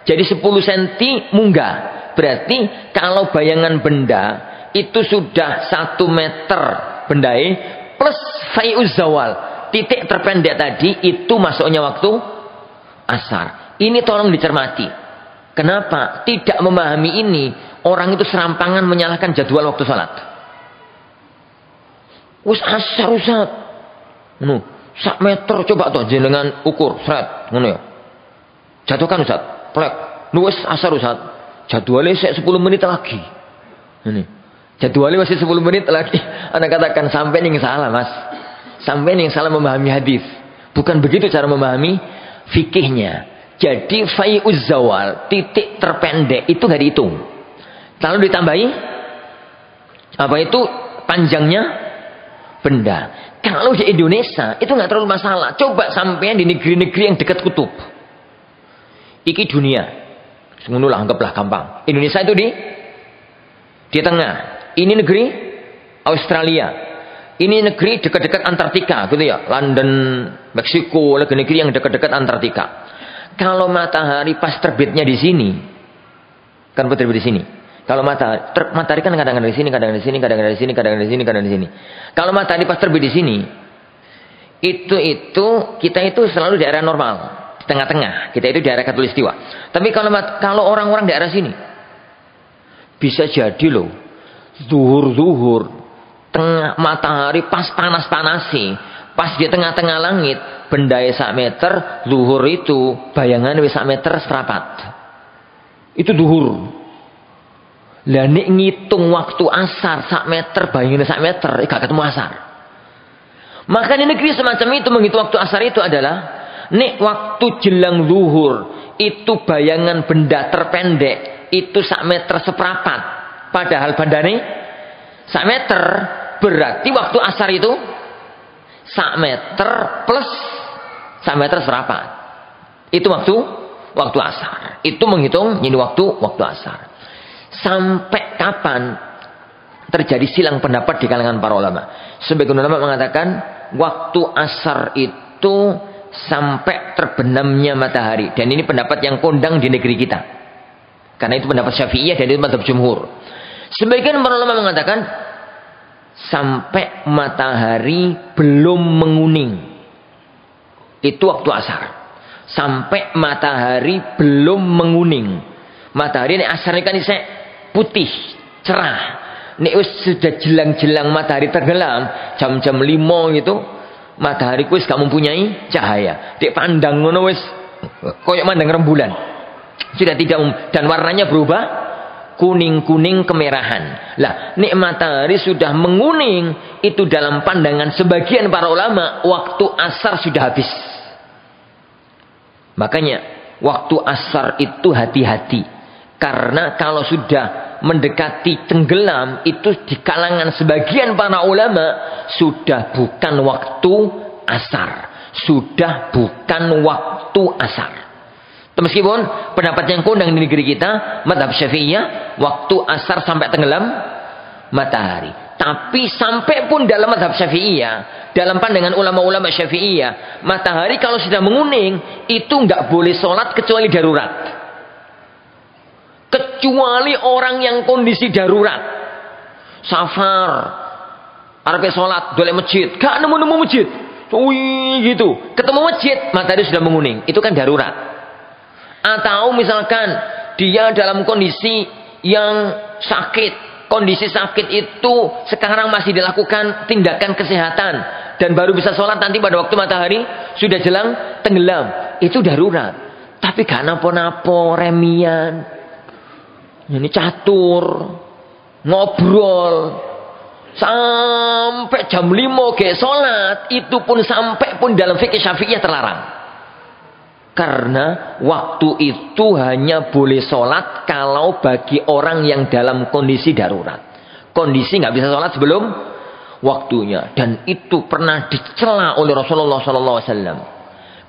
Jadi 10 cm munggah. Berarti kalau bayangan benda itu sudah 1 meter bendai plus fai'uz zawal. Titik terpendek tadi itu masuknya waktu asar. Ini tolong dicermati. Kenapa? Tidak memahami ini. Orang itu serampangan menyalahkan jadwal waktu salat. Wis asar Ustaz. Ngono. 1 meter coba toh jenengan ukur, sret, ngono ya. Jatuhkan Ustaz. Plek. Nu wis asar Ustaz. Jadwalnya sik 10 menit lagi. Ini. Jadwalnya masih 10 menit lagi. Anda katakan sampai ning salah, Mas. Sampai ning salah memahami hadis. Bukan begitu cara memahami fikihnya. Jadi fai'uz zawal, titik terpendek itu enggak dihitung. Lalu ditambahi apa itu panjangnya benda. Kalau di Indonesia itu nggak terlalu masalah. Coba sampean di negeri-negeri yang dekat kutub. Iki dunia. Semunulah anggaplah gampang. Indonesia itu di tengah. Ini negeri Australia. Ini negeri dekat-dekat Antartika, gitu ya. London, Meksiko, negeri-negeri yang dekat-dekat Antartika. Kalau matahari pas terbitnya di sini, kan terbit di sini. Kalau matahari kan kadang-kadang di sini, kadang-kadang di sini, kadang-kadang di sini, kadang-kadang di sini, kadang-kadang di sini. Kalau matahari pas terbit di sini, itu kita itu selalu daerah normal, di tengah-tengah. Kita itu daerah khatulistiwa. Tapi kalau orang-orang daerah sini, bisa jadi loh, zuhur, tengah matahari pas panas-panasi, pas di tengah-tengah langit, benda 1 meter, zuhur itu bayangan 1 meter serapat. Itu zuhur. Lah nek ngitung waktu asar 1 meter bayangan 1 meter, gak ketemu asar. Maka di negeri semacam itu menghitung waktu asar itu adalah nek waktu jelang zuhur itu bayangan benda terpendek itu 1 meter seperempat. Padahal bandane 1 meter, berarti waktu asar itu 1 meter plus 1 meter seperempat. Itu waktu asar. Itu menghitung ini waktu asar. Sampai kapan terjadi silang pendapat di kalangan para ulama. Sebagian ulama mengatakan waktu asar itu sampai terbenamnya matahari. Dan ini pendapat yang kondang di negeri kita. Karena itu pendapat Syafi'iyah dan itu mazhab jumhur. Sebagian para ulama mengatakan sampai matahari belum menguning. Itu waktu asar. Sampai matahari belum menguning. Matahari ini asar ini kan putih, cerah. Nek wis sudah jelang-jelang matahari tenggelam, jam-jam 5 gitu, matahari wis gak mempunyai cahaya. Dek pandang ngono wis koyo mandang rembulan. Sudah tidak dan warnanya berubah kuning-kuning kemerahan. Lah, nek matahari sudah menguning, itu dalam pandangan sebagian para ulama waktu asar sudah habis. Makanya waktu asar itu hati-hati. Karena kalau sudah mendekati tenggelam, itu di kalangan sebagian para ulama sudah bukan waktu asar. Sudah bukan waktu asar. Meskipun pendapat yang kondang di negeri kita, mazhab Syafi'iyah, waktu asar sampai tenggelam matahari. Tapi sampai pun dalam mazhab Syafi'iyah, dalam pandangan ulama-ulama Syafi'iyah, matahari kalau sudah menguning, itu nggak boleh sholat kecuali darurat. Kecuali orang yang kondisi darurat. Safar, arep sholat, dolek masjid, gak nemu-nemu masjid. Wih gitu, ketemu masjid, matahari sudah menguning, itu kan darurat. Atau misalkan dia dalam kondisi yang sakit. Kondisi sakit itu sekarang masih dilakukan tindakan kesehatan. Dan baru bisa sholat nanti pada waktu matahari sudah jelang tenggelam. Itu darurat. Tapi gak napo-napo, remian. Ini catur. Ngobrol. Sampai jam 5 ke sholat. Itu pun sampai pun dalam fikih Syafi'iyah terlarang. Karena waktu itu hanya boleh sholat kalau bagi orang yang dalam kondisi darurat. Kondisi nggak bisa sholat sebelum waktunya. Dan itu pernah dicela oleh Rasulullah SAW.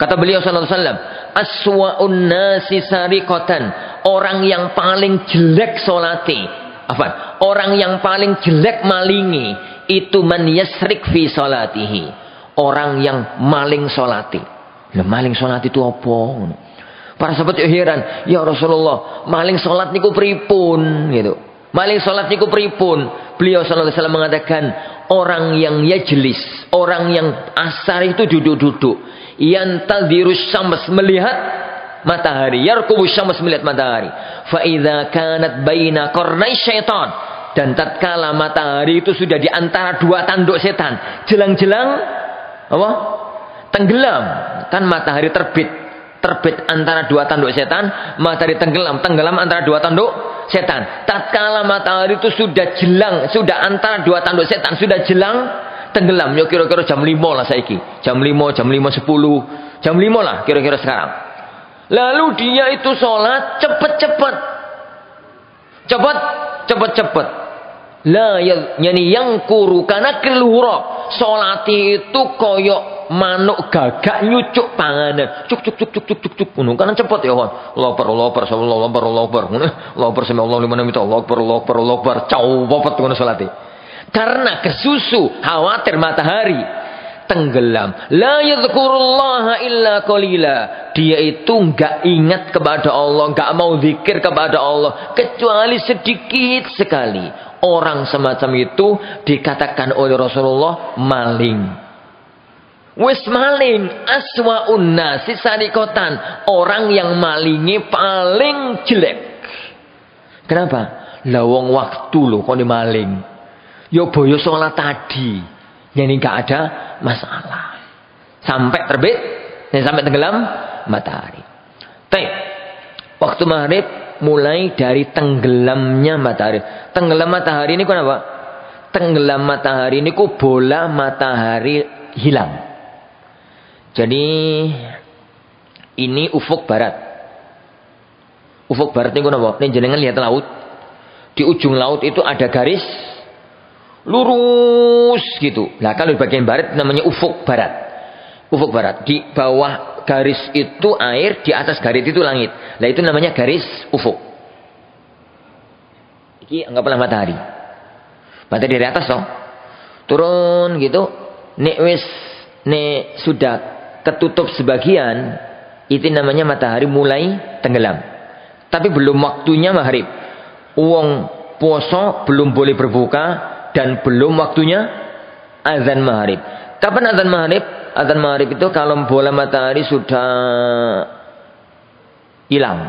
Kata beliau SAW, aswa'un nasi sariqatan, orang yang paling jelek sholati. Orang yang paling jelek malingi, itu man yasrik fi sholatihi. Orang yang maling sholati. Lah maling salat itu apa? Para sahabat heran, ya Rasulullah, maling salat niku pripun gitu. Maling salat niku pripun? Beliau sallallahu alaihi wasallam mengatakan, orang yang yajlis, orang yang asar itu duduk-duduk, yantadhirus syams, melihat matahari, yarqubus syams, melihat matahari. Fa idza kanat baina qarnai syaitan, dan tatkala matahari itu sudah di antara dua tanduk setan, jelang-jelang apa? Tenggelam, kan matahari terbit antara dua tanduk setan, matahari tenggelam antara dua tanduk setan. Tatkala matahari itu sudah jelang, sudah antara dua tanduk setan, sudah jelang tenggelam, ya kira-kira jam 5 lah saiki. Jam 5, 10, jam 5 lah kira-kira sekarang. Lalu dia itu sholat cepet-cepet. Lah yani yang kuru karena keluhur. Sholati itu koyok manuk gagak nyucuk panganan. Cuk. Karena cepet ya kan. Allahu Akbar. Cau popet ngono sholati. Karena kesusu, khawatir matahari tenggelam. La yadhkurullaha illa qalila. Dia itu enggak ingat kepada Allah, enggak mau zikir kepada Allah kecuali sedikit sekali. Orang semacam itu dikatakan oleh Rasulullah maling. Wis maling, aswa'un nasi sariqatan. Orang yang malingi paling jelek. Kenapa? Lawang waktu loh kok maling. Yo boyo sholat tadi. Jadi nggak ada masalah. Sampai terbit, sampai tenggelam matahari. Waktu maghrib mulai dari tenggelamnya matahari. Tenggelam matahari ini kenapa? Tenggelam matahari ini ku bola matahari hilang. Jadi ini ufuk barat. Ufuk barat ini kenapa? Ini jenengan lihat laut. Di ujung laut itu ada garis lurus gitu. Nah kalau di bagian barat namanya ufuk barat. Ufuk barat. Di bawah garis itu air, di atas garis itu langit. Nah itu namanya garis ufuk. Ini anggaplah matahari. Matahari dari atas toh. Turun gitu. Nek sudah ketutup sebagian, itu namanya matahari mulai tenggelam. Tapi belum waktunya maghrib. Wong poso belum boleh berbuka. Dan belum waktunya azan maghrib. Kapan azan maghrib? Azan maghrib itu kalau bola matahari sudah hilang.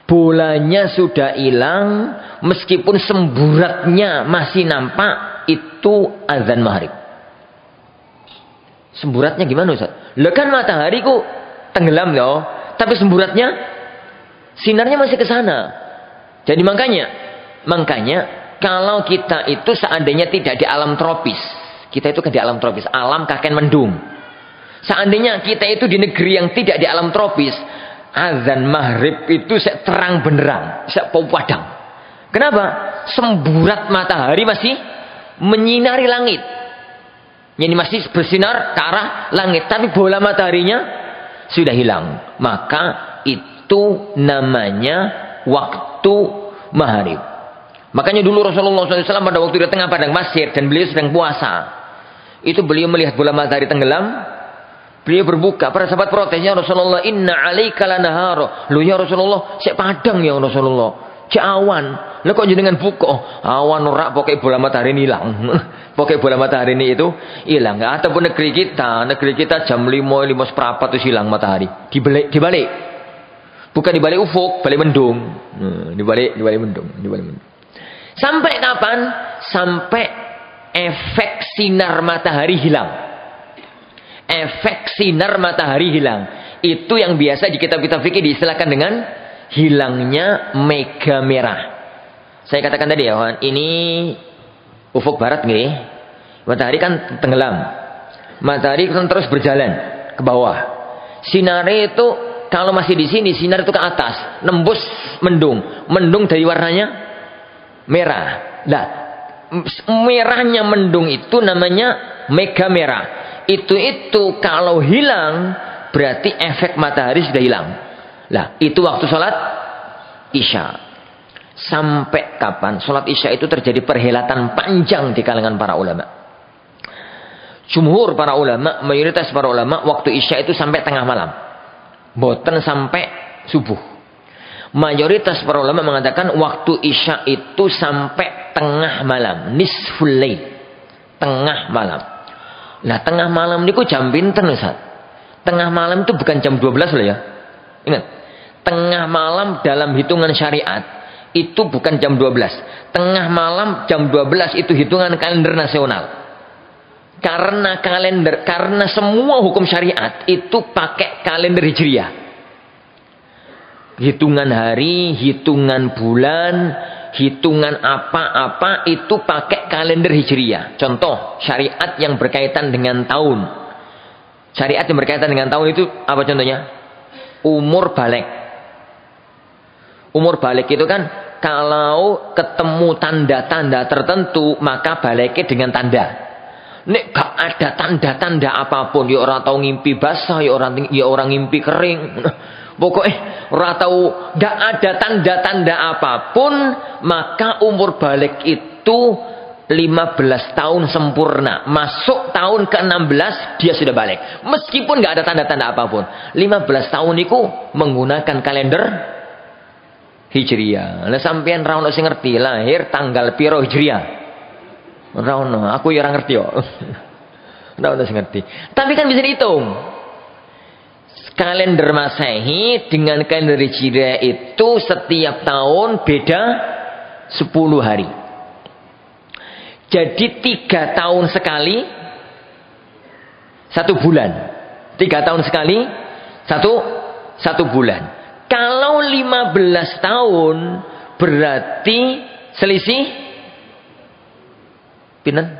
Bolanya sudah hilang, meskipun semburatnya masih nampak, itu azan maghrib. Semburatnya gimana Ustaz? Lah kan matahari ku tenggelam loh, tapi semburatnya sinarnya masih ke sana. Jadi makanya kalau kita itu seandainya tidak di alam tropis, kita itu kan di alam tropis, alam kakek mendung. Seandainya kita itu di negeri yang tidak di alam tropis, azan maghrib itu terang benerang, padang. Kenapa? Semburat matahari masih menyinari langit. Ini masih bersinar ke arah langit, tapi bola mataharinya sudah hilang. Maka itu namanya waktu maghrib. Makanya dulu Rasulullah SAW pada waktu di tengah padang pasir dan beliau sedang puasa, itu beliau melihat bola matahari tenggelam, beliau berbuka. Para sahabat protesnya, Rasulullah, inna alaika lanahara. Loh ya Rasulullah, saya padang ya Rasulullah, cek awan. Lah kok jenengan buka? Awan ora, pokoknya bola matahari ini hilang. Pokoknya bola matahari ini itu hilang. Ataupun negeri kita jam 5 seperempat itu hilang matahari. Dibalik. Bukan dibalik ufuk, balik mendung. Dibalik mendung. Sampai kapan? Sampai efek sinar matahari hilang. Efek sinar matahari hilang. Itu yang biasa di kitab-kitab fikih diistilahkan dengan hilangnya mega merah. Saya katakan tadi ya, ini ufuk barat nih. Matahari kan tenggelam. Matahari kan terus berjalan ke bawah. Sinar itu kalau masih di sini, sinar itu ke atas, nembus mendung. Mendung dari warnanya merah. Nah, merahnya mendung itu namanya mega merah. Itu kalau hilang berarti efek matahari sudah hilang. Lah, itu waktu sholat Isya. Sampai kapan? Sholat Isya itu terjadi perhelatan panjang di kalangan para ulama. Jumhur para ulama, mayoritas para ulama, waktu Isya itu sampai tengah malam. Boten sampai subuh. Mayoritas para ulama mengatakan waktu Isya itu sampai tengah malam. Nisful lail. Tengah malam. Nah, tengah malam niku jam pinten Ustaz? Tengah malam itu bukan jam 12 loh ya. Ingat. Tengah malam dalam hitungan syariat itu bukan jam 12. Tengah malam jam 12 itu hitungan kalender nasional. Karena semua hukum syariat itu pakai kalender Hijriah. Hitungan hari, hitungan bulan, hitungan apa-apa itu pakai kalender Hijriah. Contoh, syariat yang berkaitan dengan tahun. Syariat yang berkaitan dengan tahun itu apa contohnya? Umur balik. Umur balik itu kan kalau ketemu tanda-tanda tertentu maka baliknya dengan tanda. Nek gak ada tanda-tanda apapun, ya orang tahu ngimpi basah, ya orang ngimpi kering. Pokoknya orang tahu gak ada tanda-tanda apapun, maka umur balik itu 15 tahun sempurna. Masuk tahun ke-16 dia sudah balik. Meskipun gak ada tanda-tanda apapun. 15 tahun itu menggunakan kalender Hijriah. Lah sampean ra ono sing ngerti lahir tanggal piro Hijriah. Ora ono, aku ya ora ngerti kok. Ora ono sing ngerti. Tapi kan bisa dihitung. Kalender Masehi dengan kalender Hijriah itu setiap tahun beda 10 hari. Jadi 3 tahun sekali 1 bulan. 3 tahun sekali 1 bulan. Kalau 15 tahun berarti selisih pinten?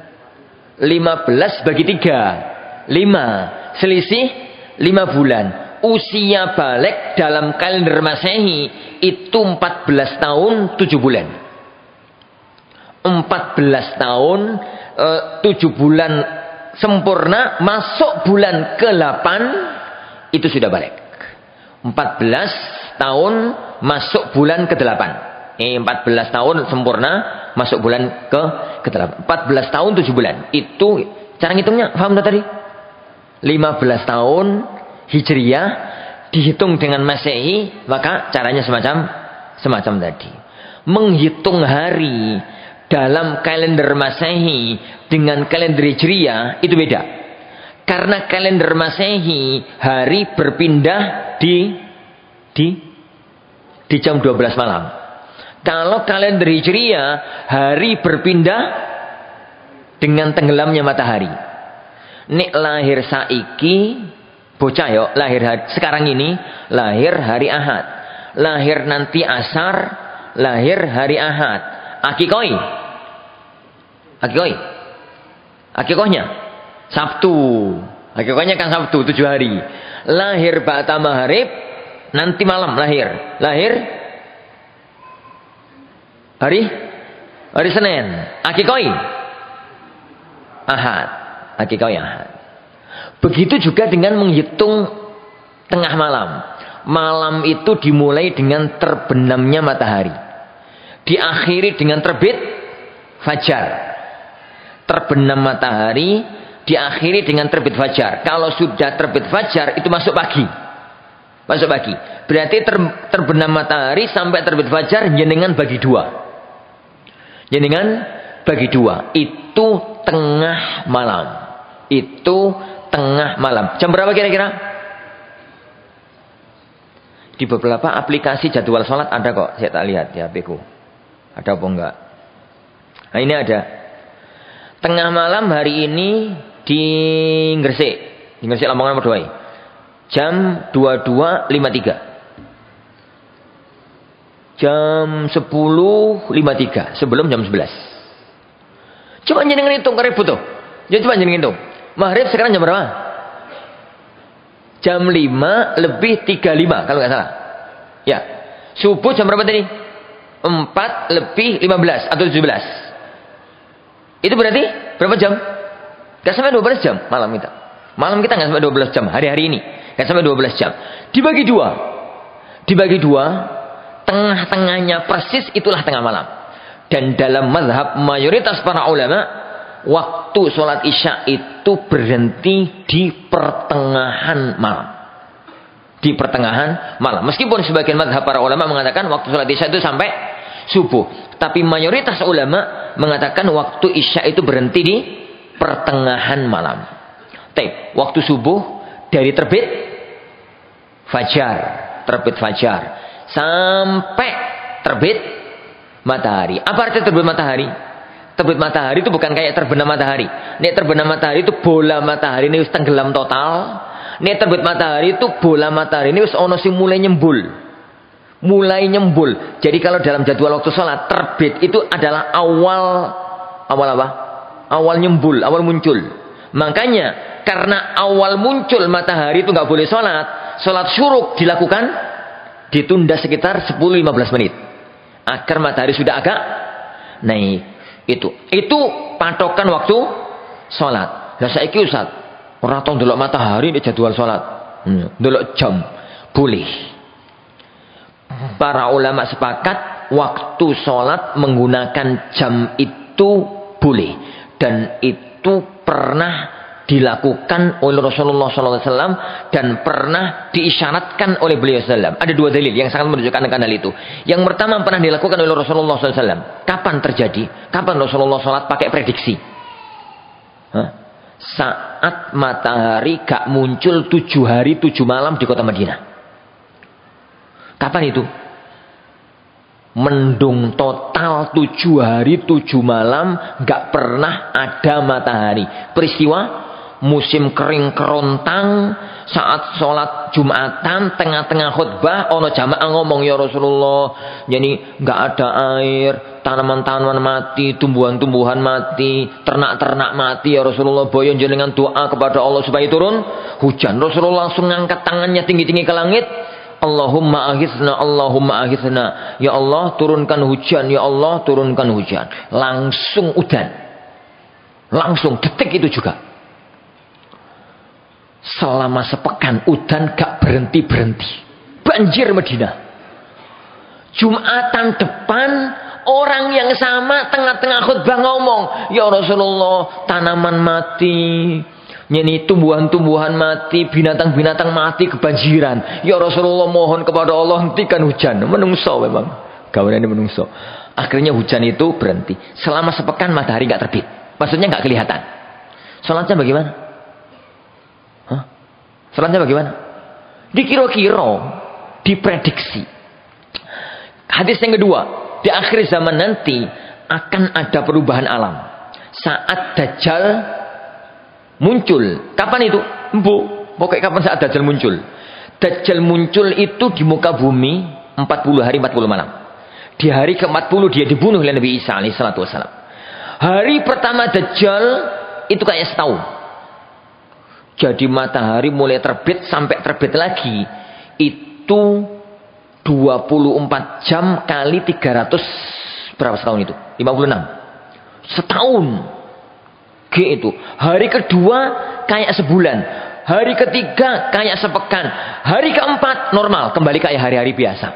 15 bagi 3. 5. Selisih 5 bulan. Usia balik dalam kalender Masehi itu 14 tahun 7 bulan. 14 tahun 7 bulan sempurna, masuk bulan ke-8 itu sudah balik. 14 tahun masuk bulan ke-8. 14 tahun sempurna masuk bulan ke-8. 14 tahun 7 bulan. Itu cara ngitungnya, paham tadi? 15 tahun Hijriah dihitung dengan Masehi, maka caranya semacam tadi. Menghitung hari dalam kalender Masehi dengan kalender Hijriah itu beda. Karena kalender Masehi hari berpindah di Di jam 12 malam. Kalau kalender Hijriah, hari berpindah dengan tenggelamnya matahari. Nek lahir saiki, bocah yo, lahir sekarang ini, lahir hari Ahad. Lahir nanti asar, lahir hari Ahad. Akikohnya Sabtu. Akikohnya kan Sabtu 7 hari. Lahir ba'da maghrib, nanti malam lahir. Lahir hari Senin. Akikoi Ahad. Akikoi Ahad. Begitu juga dengan menghitung tengah malam. Malam itu dimulai dengan terbenamnya matahari. Diakhiri dengan terbit fajar. Terbenam matahari diakhiri dengan terbit fajar. Kalau sudah terbit fajar itu masuk pagi. Masuk pagi. Berarti terbenam matahari sampai terbit fajar jenengan bagi 2. Jenengan bagi 2. Itu tengah malam. Itu tengah malam. Jam berapa kira-kira? Di beberapa aplikasi jadwal sholat ada kok. Saya tak lihat di HP-ku. Ada apa enggak? Nah ini ada. Tengah malam hari ini di Gresik. Di Gresik Lamongan Medowai. Jam 22.53. Jam 10.53. Sebelum jam 11. Coba jenengan hitung keribut tuh. Ya coba jenengan hitung. Maghrib sekarang jam berapa? Jam 5:35 kalau nggak salah. Ya. Subuh jam berapa tadi? 4:15 atau 17. Itu berarti berapa jam? Nggak sampai 12 jam malam kita. Malam kita nggak sampai 12 jam. Hari-hari ini nggak sampai 12 jam. Dibagi 2. Dibagi 2. Tengah-tengahnya persis itulah tengah malam. Dan dalam mazhab mayoritas para ulama, waktu sholat isya itu berhenti di pertengahan malam. Di pertengahan malam. Meskipun sebagian mazhab para ulama mengatakan waktu sholat isya itu sampai subuh. Tapi mayoritas ulama mengatakan waktu isya itu berhenti di pertengahan malam. Waktu subuh dari terbit fajar. Terbit fajar. Sampai terbit matahari. Apa arti terbit matahari? Terbit matahari itu bukan kayak terbenam matahari. Nek terbenam matahari itu bola matahari ini tenggelam total. Nek terbit matahari itu bola matahari ini ono sing mulai nyembul. Mulai nyembul. Jadi kalau dalam jadwal waktu sholat, terbit itu adalah awal apa? Awal nyembul, awal muncul. Makanya karena awal muncul matahari itu nggak boleh sholat. Sholat syuruk dilakukan ditunda sekitar 10-15 menit. Agar matahari sudah agak naik. Itu patokan waktu sholat. Lah saiki Ustaz, ora tau ndelok matahari di jadwal sholat. Ndelok jam boleh. Para ulama sepakat waktu sholat menggunakan jam itu boleh. Dan itu pernah dilakukan oleh Rasulullah SAW dan pernah diisyaratkan oleh beliau SAW. Ada 2 dalil yang sangat menunjukkan akan hal itu. Yang pertama pernah dilakukan oleh Rasulullah SAW. Kapan terjadi? Kapan Rasulullah SAW pakai prediksi? Saat matahari gak muncul 7 hari 7 malam di kota Madinah. Kapan itu? Mendung total 7 hari 7 malam gak pernah ada matahari. Peristiwa musim kering kerontang saat sholat Jumatan tengah-tengah khutbah ono jamaah ngomong ya Rasulullah jadi nggak ada air, tanaman-tanaman mati, tumbuhan-tumbuhan mati, ternak-ternak mati ya Rasulullah, boyo jenengan doa kepada Allah supaya turun hujan. Rasulullah langsung ngangkat tangannya tinggi-tinggi ke langit, Allahumma aghithna, Allahumma aghithna, ya Allah turunkan hujan, ya Allah turunkan hujan. Langsung udan, langsung detik itu juga. Selama sepekan udan gak berhenti-berhenti. Banjir Madinah. Jumatan depan orang yang sama tengah-tengah khutbah ngomong, ya Rasulullah tanaman mati, ini tumbuhan-tumbuhan mati, binatang-binatang mati kebanjiran. Ya Rasulullah mohon kepada Allah hentikan hujan. Menungso memang. Gawarannya menungso. Akhirnya hujan itu berhenti. Selama sepekan matahari gak terbit. Maksudnya gak kelihatan. Salatnya bagaimana? Salatnya bagaimana? Dikira-kira, diprediksi. Hadis yang kedua, di akhir zaman nanti akan ada perubahan alam. Saat Dajjal muncul. Kapan itu? Pokoknya kapan saat Dajjal muncul? Dajjal muncul itu di muka bumi 40 hari 40 malam. Di hari ke-40 dia dibunuh oleh Nabi Isa alaihissalatu wassalam. Hari pertama Dajjal itu kayak setahun. Jadi matahari mulai terbit sampai terbit lagi itu 24 jam kali 300 berapa setahun itu? 56. Setahun. Itu. Hari kedua kayak sebulan. Hari ketiga kayak sepekan. Hari keempat normal, kembali kayak hari-hari biasa.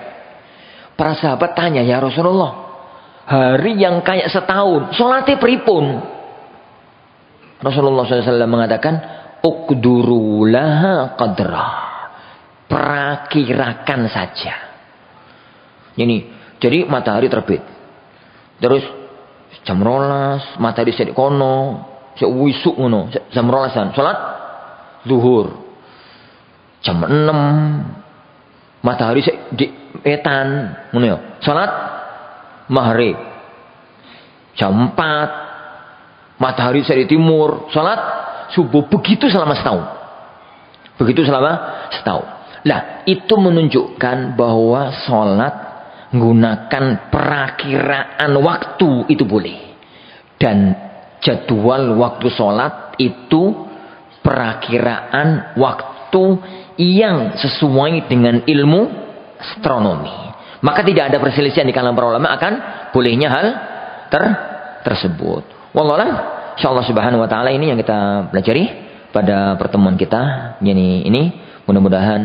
Para sahabat tanya, ya Rasulullah, hari yang kayak setahun, sholatnya pripun? Rasulullah SAW mengatakan, uqduru laha qadra. Perakirakan saja. Ini, jadi matahari terbit. Terus jam 12 matahari sedek kono, sewisuk ngono, jam 12-an salat zuhur. Jam 6 matahari sek di etan ngono ya. Salat maghrib. Jam 4 matahari sek di timur, salat subuh. Begitu selama setahun. Begitu selama setahun. Nah, itu menunjukkan bahwa salat menggunakan perakiraan waktu itu boleh. Dan jadwal waktu sholat itu perakiraan waktu yang sesuai dengan ilmu astronomi. Maka tidak ada perselisihan di kalangan para ulama akan bolehnya hal tersebut. Wallahu insyaallah subhanahu wa ta'ala ini yang kita pelajari pada pertemuan kita. Ini mudah-mudahan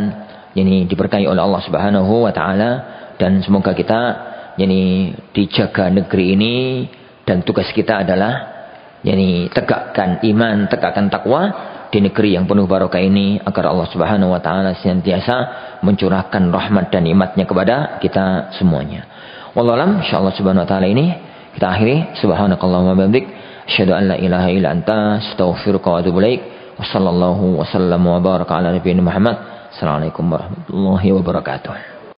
ini diberkahi oleh Allah subhanahu wa ta'ala. Dan semoga kita dijaga negeri ini. Dan tugas kita adalah tegakkan iman, tegakkan takwa di negeri yang penuh barokah ini. Agar Allah subhanahu wa ta'ala senantiasa mencurahkan rahmat dan nikmatnya kepada kita semuanya. Wallahualam, insyaallah subhanahu wa ta'ala ini kita akhiri. Subhanakallahumma bihamdik, asyhadu an la ilaha illa anta, astaghfiruka wa atubu ilaik. Wassallallahu wasallam wa baraka ala nabiyina Muhammad. Assalamualaikum warahmatullahi wabarakatuh.